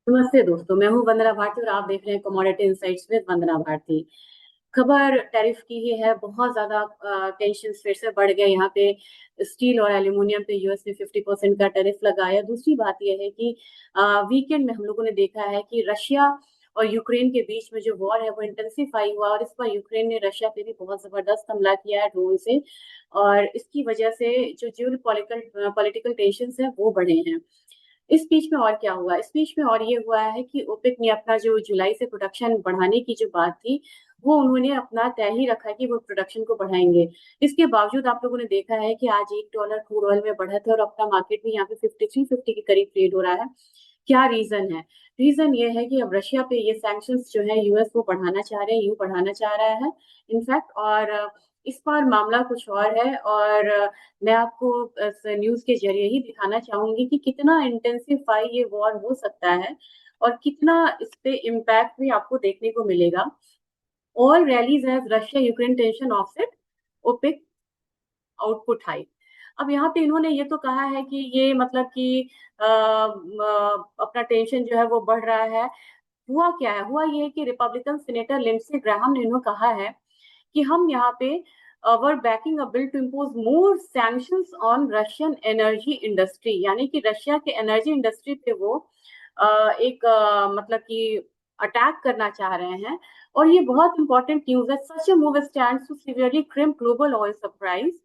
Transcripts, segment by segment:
नमस्ते दोस्तों, मैं हूं वंदना भारती और आप देख रहे हैं कमोडिटी इनसाइट्स विद वंदना भारती। खबर टैरिफ की ही है। बहुत ज्यादा टेंशन फिर से बढ़ गए यहाँ पे। स्टील और एल्यूमिनियम पे यूएस ने 50% का टैरिफ लगाया। दूसरी बात यह है कि वीकेंड में हम लोगों ने देखा है कि रशिया और यूक्रेन के बीच में जो वॉर है वो इंटेंसिफाई हुआ और इस पर यूक्रेन ने रशिया पे भी बहुत जबरदस्त हमला किया है ड्रोन से। और इसकी वजह से जो जियो पॉलिटिकल पॉलिटिकल टेंशन है वो बढ़े हैं। इस बीच में और क्या हुआ? इस बीच में और ये हुआ है कि ओपेक ने अपना जो जुलाई से प्रोडक्शन बढ़ाने की जो बात थी वो उन्होंने अपना तय ही रखा है कि वो प्रोडक्शन को बढ़ाएंगे। इसके बावजूद आप लोगों ने देखा है कि आज $1 क्रूड ऑयल में बढ़त है और अपना मार्केट भी यहाँ पे 5350 के करीब ट्रेड हो रहा है। क्या रीजन है? रीजन ये है कि अब रशिया पे ये सैंक्शंस जो है यूएस वो बढ़ाना चाह रहे हैं, यू बढ़ाना चाह रहा है इनफैक्ट। और इस बार मामला कुछ और है। और मैं आपको इस न्यूज के जरिए ही दिखाना चाहूंगी कि कितना इंटेंसिफाई ये वॉर हो सकता है और कितना इस पे इम्पैक्ट भी आपको देखने को मिलेगा। All rallies as Russia Ukraine tension offset OPEC output high. अब यहाँ पे इन्होंने ये तो कहा है कि ये मतलब कि अपना टेंशन जो है वो बढ़ रहा है। हुआ क्या है? हुआ ये है कि रिपब्लिकन सीनेटर लिंडसे ग्राहम ने इन्होंने कहा है कि हम यहाँ पे we're backing a bill to impose more sanctions on Russian energy industry, यानी कि रशिया के एनर्जी इंडस्ट्री पे वो एक मतलब कि अटैक करना चाह रहे हैं। और ये बहुत इंपॉर्टेंट न्यूज है। Such a move stands to severely crimp global oil supplies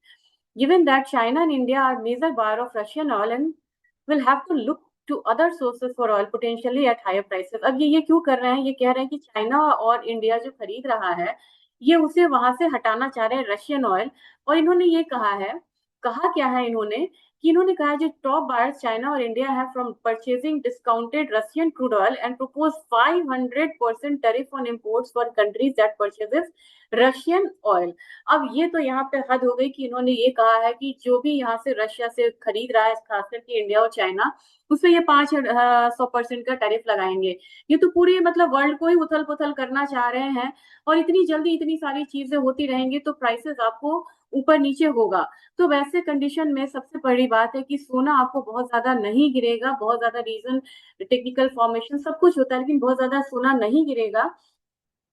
given that China and India are major buyer of Russian oil and will have to look to other sources for oil potentially at higher prices। अब ये क्यों कर रहे हैं? ये कह रहे हैं कि चाइना और इंडिया जो खरीद रहा है ये उसे वहां से हटाना चाह रहे हैं रशियन ऑयल। और इन्होंने ये कहा है, कहा क्या है इन्होंने, कि इन्होंने कहा जो टॉप बायर्स चाइना और इंडिया है from purchasing discounted Russian crude oil and propose 500% tariff on imports for countries that purchases Russian oil. अब ये तो यहाँ पे हद हो गई कि इन्होंने ये कहा है कि जो भी यहाँ से रशिया से खरीद रहा है खास करके इंडिया और चाइना उसमें ये 500% का टैरिफ लगाएंगे। ये तो पूरे मतलब वर्ल्ड को ही उथल पुथल करना चाह रहे हैं। और इतनी जल्दी इतनी सारी चीजें होती रहेंगी तो प्राइसेस आपको ऊपर नीचे होगा। तो वैसे कंडीशन में सबसे बड़ी बात है कि सोना आपको बहुत ज्यादा नहीं गिरेगा। बहुत ज्यादा रीजन टेक्निकल फॉर्मेशन सब कुछ होता है लेकिन बहुत ज्यादा सोना नहीं गिरेगा।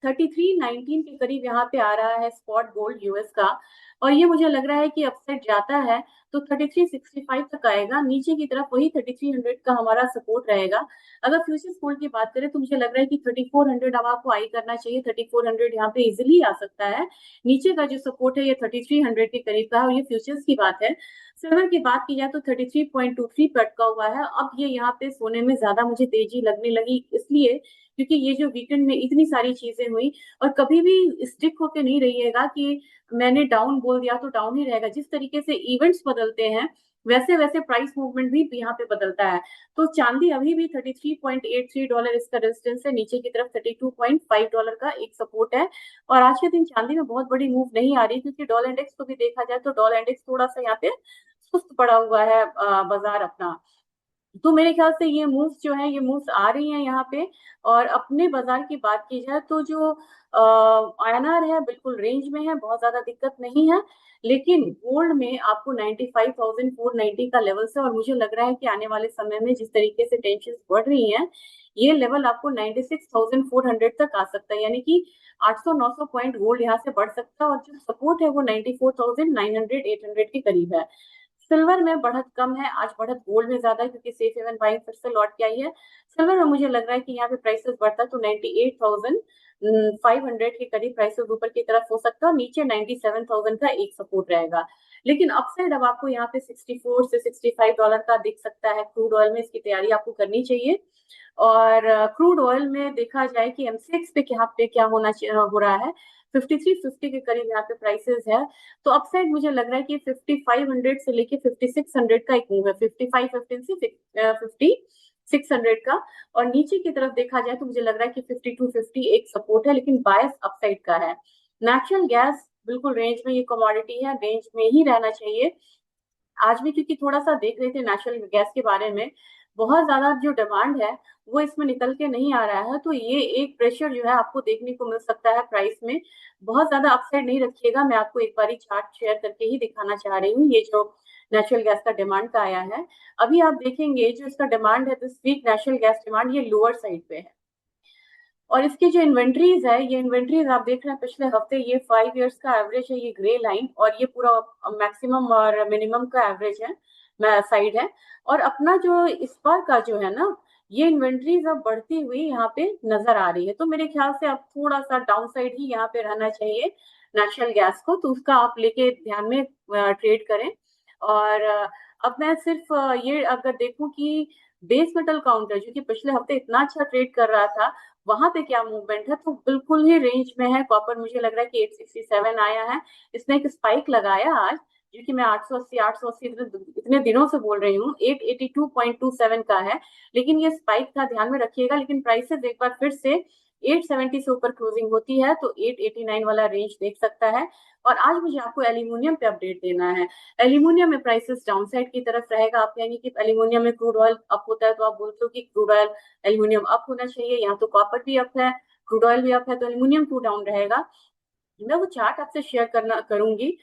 3319 के करीब यहाँ पे आ रहा है स्पॉट गोल्ड यूएस का। और ये मुझे लग रहा है कि अपसाइड जाता है तो 3365 तक आएगा। नीचे की तरफ वही 3300 का हमारा सपोर्ट रहेगा। अगर फ्यूचर्स गोल्ड की बात करें तो मुझे लग रहा है कि 3400 अब आपको आई करना चाहिए। 3400 यहाँ पे इजिली आ सकता है। नीचे का जो सपोर्ट है ये 3300 के करीब का है और ये फ्यूचर्स की बात है। सिल्वर की बात की जाए तो 33.23 पे अटका हुआ है। अब ये यहाँ पे सोने में ज्यादा मुझे तेजी लगने लगी इसलिए क्योंकि ये जो वीकेंड में इतनी सारी चीजें हुई। और कभी भी स्टिक होके नहीं रहिएगा कि मैंने डाउन बोल दिया तो डाउन ही रहेगा। जिस तरीके से इवेंट्स बदलते हैं वैसे वैसे प्राइस मूवमेंट भी यहाँ पे बदलता है। तो चांदी अभी भी $33.83 इसका रेजिस्टेंस है। नीचे की तरफ $32.5 का एक सपोर्ट है। और आज के दिन चांदी में बहुत बड़ी मूव नहीं आ रही क्योंकि डॉलर इंडेक्स को भी देखा जाए तो डॉलर इंडेक्स थोड़ा सा यहाँ पे सुस्त पड़ा हुआ है बाजार अपना। तो मेरे ख्याल से ये मूव्स जो है ये मूव्स आ रही हैं यहाँ पे। और अपने बाजार की बात की जाए तो जो आईएनआर है बिल्कुल रेंज में है, बहुत ज्यादा दिक्कत नहीं है। लेकिन गोल्ड में आपको 95,490 का लेवल से, और मुझे लग रहा है कि आने वाले समय में जिस तरीके से टेंशन बढ़ रही हैं ये लेवल आपको 96,400 तक आ सकता है। यानी कि 800-900 पॉइंट गोल्ड यहाँ से बढ़ सकता है और जो सपोर्ट है वो 94,900-800 के करीब है। सिल्वर में बढ़त कम है आज, बढ़त गोल्ड में ज्यादा है क्योंकि सेफ हेवन बाइंग फिर से लौट के आई है। सिल्वर में मुझे लग रहा है कि यहाँ पे प्राइसेस बढ़ता है तो 98,500 के करीब प्राइसेस ऊपर की तरफ हो सकता है और नीचे 97,000 का एक सपोर्ट रहेगा। लेकिन अपसाइड अब आपको यहाँ पे 64 से $65 का दिख सकता है क्रूड ऑयल में। इसकी तैयारी आपको करनी चाहिए। और क्रूड ऑयल में देखा जाए कि एमसीएक्स पे क्या हो रहा है। 5350 के करीब यहाँ पे प्राइसेस है। तो अपसाइड मुझे लग रहा है कि 5500 से लेके 5600 का एक मूव है। 5515 से 5600 का। और नीचे की तरफ देखा जाए तो मुझे लग रहा है कि 5250 एक सपोर्ट है लेकिन बायस अपसाइड का है। नेचुरल गैस बिल्कुल रेंज में, ये कमोडिटी है रेंज में ही रहना चाहिए आज भी क्योंकि थोड़ा सा देख रहे थे नेचुरल गैस के बारे में। बहुत ज्यादा जो डिमांड है वो इसमें निकल के नहीं आ रहा है, तो ये एक प्रेशर जो है आपको देखने को मिल सकता है प्राइस में। बहुत ज्यादा अपसाइड नहीं रखिएगा, मैं आपको एक बारी चार्ट शेयर करके ही दिखाना चाह रही हूँ। ये जो नेचुरल गैस का डिमांड का आया है, अभी आप देखेंगे जो इसका डिमांड है this week natural gas demand ये लोअर साइड पे है। और इसकी जो इन्वेंट्रीज है, ये इन्वेंट्रीज आप देख रहे हैं पिछले हफ्ते, ये 5 इयर्स का एवरेज है, ये ग्रे लाइन, और ये पूरा मैक्सिमम और मिनिमम का एवरेज है, साइड है। और अपना जो इस बार का जो है ना, ये इन्वेंट्रीज अब बढ़ती हुई यहाँ पे नजर आ रही है। तो मेरे ख्याल से अब थोड़ा सा डाउन साइड ही यहाँ पे रहना चाहिए नेचुरल गैस को, तो उसका आप लेके ध्यान में ट्रेड करें। और अब मैं सिर्फ ये अगर देखूं कि बेस मेटल काउंटर जो कि पिछले हफ्ते इतना अच्छा ट्रेड कर रहा था, वहां पे क्या मूवमेंट है, तो बिल्कुल ही रेंज में है कॉपर। मुझे लग रहा है कि 867 आया है, इसने एक स्पाइक लगाया आज, जो कि मैं 880 इतने दिनों से बोल रही हूँ, 882.27 का है, लेकिन ये स्पाइक था, ध्यान में रखिएगा। लेकिन प्राइसेस एक बार फिर से 870 से ऊपर क्लोजिंग होती है तो 889 वाला रेंज देख सकता है। और आज मुझे आपको एल्यूमिनियम पे अपडेट देना है। एल्यूमिनियम में प्राइसेस डाउनसाइड की तरफ रहेगा। आप कहेंगे कि एल्यूमिनियम में क्रूड ऑयल अप होता है, तो आप बोलते हो कि क्रूड ऑयल एल्यूमिनियम अप होना चाहिए, यहाँ तो कॉपर भी अप है, क्रूड ऑयल भी अप है, तो एल्यूमिनियम टू डाउन रहेगा। मैं वो चार्ट आपसे शेयर करना करूंगी।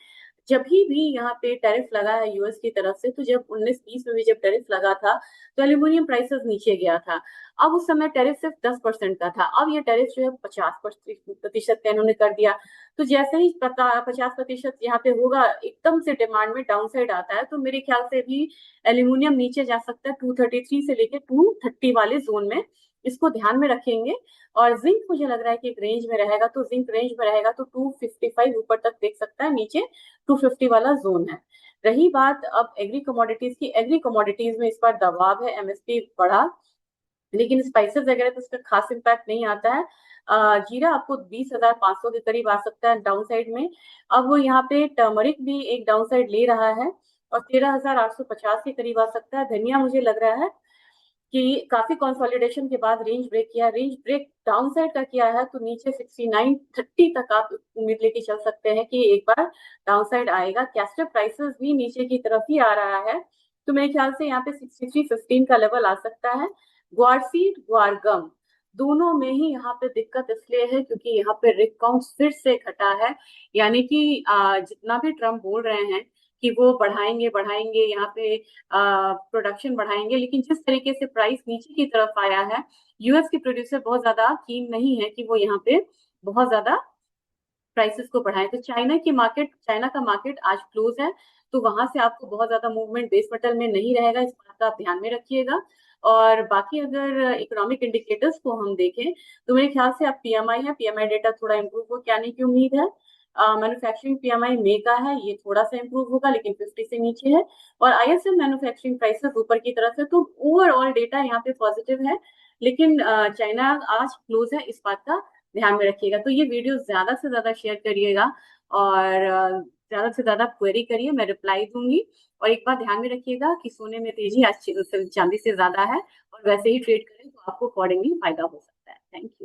जब भी यहाँ पे टैरिफ लगा है यूएस की तरफ से, तो जब 19-20 में भी जब टैरिफ लगा था, तो एल्यूमिनियम प्राइसेस नीचे गया था। अब उस समय टैरिफ सिर्फ 10% का था, अब ये टैरिफ जो है 50% का इन्होंने कर दिया। तो जैसे ही 50% यहाँ पे होगा, एकदम से डिमांड में डाउन साइड आता है, तो मेरे ख्याल से भी एल्यूमिनियम नीचे जा सकता है 233 से लेके 230 वाले जोन में, इसको ध्यान में रखेंगे। और जिंक मुझे लग रहा है कि एक रेंज में रहेगा, तो जिंक रेंज में रहेगा तो 255 ऊपर तक देख सकता है, नीचे 250 वाला जोन है। रही बात अब एग्री कमोडिटीज की, एग्री कमोडिटीज में इस बार दबाव है, एमएसपी बढ़ा, लेकिन स्पाइसेस वगैरह तो उसका खास इम्पैक्ट नहीं आता है। जीरा आपको 20,500 के करीब आ सकता है डाउन साइड में। अब वो यहाँ पे टर्मरिक भी एक डाउन साइड ले रहा है और 13,850 के करीब आ सकता है। धनिया मुझे लग रहा है कि काफी कंसोलिडेशन के बाद रेंज ब्रेक किया, रेंज ब्रेक डाउन साइड का किया है, तो नीचे 6930 तक आप उम्मीद लेके चल सकते हैं कि एक बार डाउन साइड आएगा। कैस्टर प्राइसेस भी नीचे की तरफ ही आ रहा है, तो मेरे ख्याल से यहाँ पे 6315 का लेवल आ सकता है। ग्वारसीड ग्वारगम दोनों में ही यहाँ पे दिक्कत इसलिए है क्योंकि यहाँ पे रिग काउंट फिर से घटा है। यानी कि जितना भी ट्रम्प बोल रहे हैं कि वो बढ़ाएंगे बढ़ाएंगे यहाँ पे प्रोडक्शन बढ़ाएंगे, लेकिन जिस तरीके से प्राइस नीचे की तरफ आया है, यूएस के प्रोड्यूसर बहुत ज्यादा कीन नहीं है कि वो यहाँ पे बहुत ज्यादा प्राइसेस को बढ़ाएं। तो चाइना का मार्केट आज क्लोज है, तो वहां से आपको बहुत ज्यादा मूवमेंट बेस मेटल में नहीं रहेगा, इस बात का आप ध्यान में रखिएगा। और बाकी अगर इकोनॉमिक इंडिकेटर्स को हम देखें, तो मेरे ख्याल से आप पीएमआई है, पीएमआई डेटा थोड़ा इंप्रूव हो के आने की उम्मीद है। मैन्युफैक्चरिंग पीएमआई मई का है, ये थोड़ा सा इंप्रूव होगा लेकिन 50 से नीचे है। और आईएसएम मैन्युफैक्चरिंग प्राइसेस ऊपर की तरफ है, तो ओवरऑल डेटा यहाँ पे पॉजिटिव है। लेकिन चाइना आज क्लोज है, इस बात का ध्यान में रखिएगा। तो ये वीडियो ज्यादा से ज्यादा शेयर करिएगा और ज्यादा से ज्यादा क्वेरी करिए, मैं रिप्लाई दूंगी। और एक बात ध्यान में रखिएगा कि सोने में तेजी आज चांदी से ज्यादा है, और वैसे ही ट्रेड करें तो आपको अकॉर्डिंगली फायदा हो सकता है। Thank you.